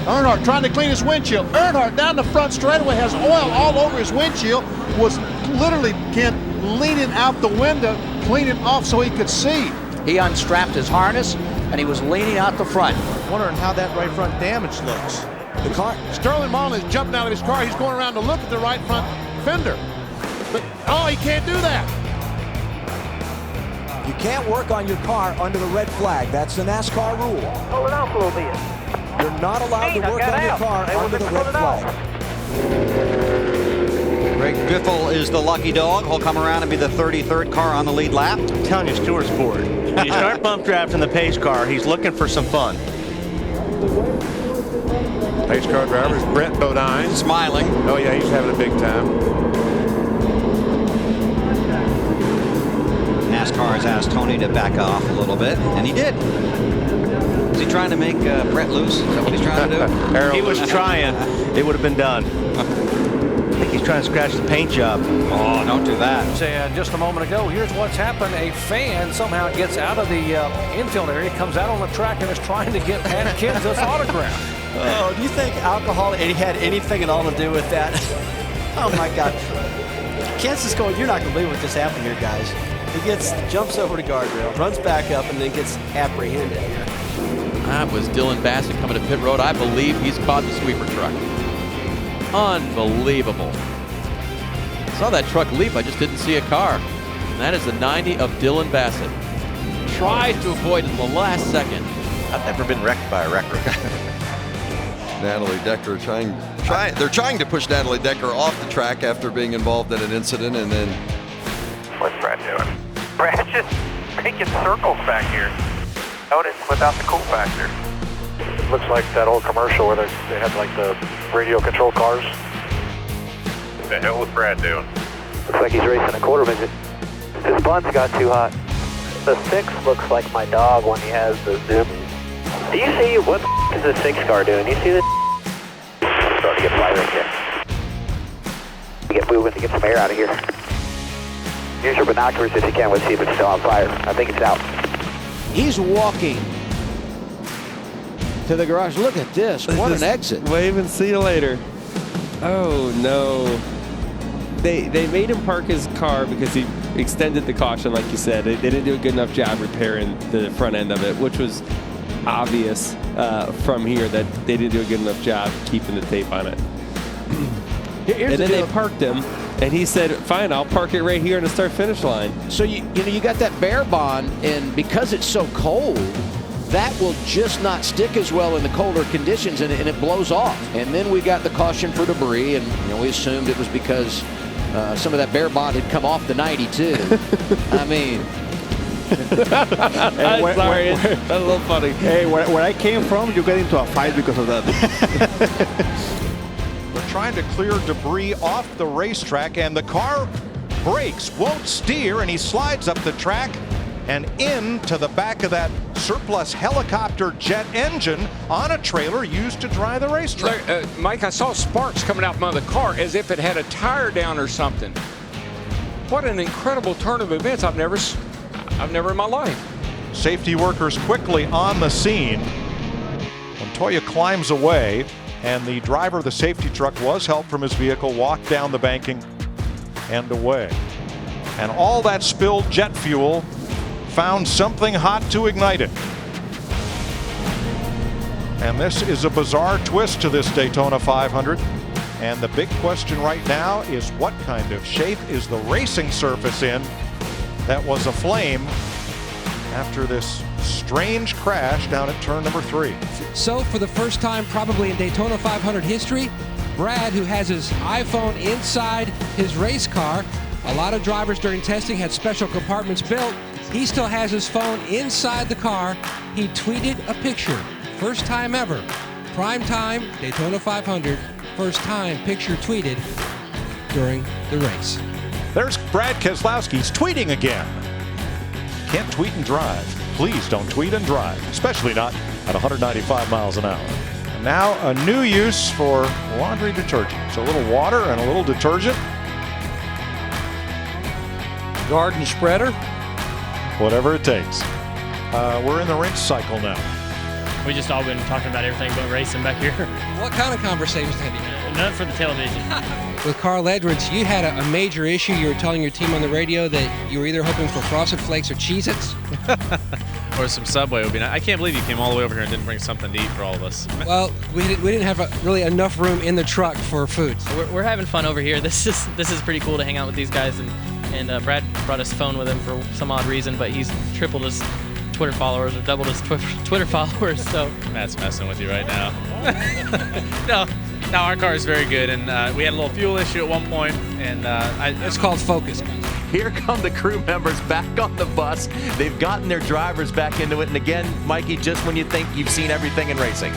Earnhardt trying to clean his windshield. Earnhardt down the front straightaway has oil all over his windshield. Was literally leaning out the window, cleaning off so he could see. He unstrapped his harness and he was leaning out the front. Wondering how that right front damage looks. The car. Sterling Marlin is jumping out of his car. He's going around to look at the right front fender. But, oh, he can't do that. You can't work on your car under the red flag. That's the NASCAR rule. Pull it off a little bit. You're not allowed to work on your car under the red flag. Greg Biffle is the lucky dog. He'll come around and be the 33rd car on the lead lap. I'm telling you, Stewart's bored. When you start bump drafting the pace car, he's looking for some fun. Pace car driver is Brett Bodine. Smiling. Oh, yeah, he's having a big time. NASCAR has asked Tony to back off a little bit, and he did. Is he trying to make Brett loose? Is that what he's trying to do? He was trying. It would have been done. I think he's trying to scratch the paint job. Oh, don't do that. Said just a moment ago, here's what's happened. A fan somehow gets out of the infield area, comes out on the track, and is trying to get Matt Kenseth's autograph. Oh, do you think alcohol had anything at all to do with that? Oh, my God. Kenseth's going, you're not going to believe what just happened here, guys. He jumps over the guardrail, runs back up, and then gets apprehended here. That was Dylan Bassett coming to pit road. I believe he's caught the sweeper truck. Unbelievable. Saw that truck leap. I just didn't see a car. And that is the 90 of Dylan Bassett. Tries to avoid it in the last second. I've never been wrecked by a wrecker. Natalie Decker they're trying to push Natalie Decker off the track after being involved in an incident, and then What's Brad doing? Brad's just making circles back here. Notice without the cool factor. Looks like that old commercial where they had like the radio control cars. What the hell was Brad doing? Looks like he's racing a quarter midget. His buns got too hot. The 6 looks like my dog when he has the zoom. Do you see what the is the 6 car doing? You see this? I'm starting to get fire right there. Get moving to get some air out of here. Use your binoculars if you can. Let's see if it's still on fire. I think it's out. He's walking to the garage. Look at this. What an exit. Wave and see you later. Oh, no. They made him park his car because he extended the caution, like you said. They didn't do a good enough job repairing the front end of it, which was obvious from here that they didn't do a good enough job keeping the tape on it. And then they parked him, and he said, fine, I'll park it right here on the start-finish line. So, you got that bear bond, and because it's so cold, that will just not stick as well in the colder conditions, and it blows off. And then we got the caution for debris, and we assumed it was because some of that bear bond had come off the 92. I mean... I'm sorry, it's a little funny. Hey, where I came from, you get into a fight because of that. They're trying to clear debris off the racetrack, and the car brakes, won't steer, and he slides up the track and into the back of that surplus helicopter jet engine on a trailer used to dry the racetrack. Mike, I saw sparks coming out from the car as if it had a tire down or something. What an incredible turn of events. I've never in my life. Safety workers quickly on the scene. Montoya climbs away, and the driver of the safety truck was helped from his vehicle, walked down the banking and away. And all that spilled jet fuel found something hot to ignite it. And this is a bizarre twist to this Daytona 500. And the big question right now is, what kind of shape is the racing surface in that was aflame after this strange crash down at turn number 3. So for the first time probably in Daytona 500 history, Brad, who has his iPhone inside his race car, a lot of drivers during testing had special compartments built. He still has his phone inside the car. He tweeted a picture. First time ever. Prime time, Daytona 500. First time picture tweeted during the race. There's Brad Keselowski's tweeting again. Can't tweet and drive. Please don't tweet and drive, especially not at 195 miles an hour. And now a new use for laundry detergent. It's a little water and a little detergent. Garden spreader. Whatever it takes. We're in the rinse cycle now. We just all been talking about everything but racing back here. What kind of conversations have you had? None for the television. With Carl Edwards, you had a major issue. You were telling your team on the radio that you were either hoping for Frosted Flakes or Cheez-Its. Or some Subway would be nice. I can't believe you came all the way over here and didn't bring something to eat for all of us. Well, we didn't have really enough room in the truck for food. We're having fun over here. This is pretty cool to hang out with these guys, and Brad brought his phone with him for some odd reason, but he's tripled his Twitter followers or doubled his Twitter followers. So Matt's messing with you right now. No, our car is very good, and we had a little fuel issue at one point, and it's called focus. Here come the crew members back on the bus. They've gotten their drivers back into it. And again, Mikey, just when you think you've seen everything in racing.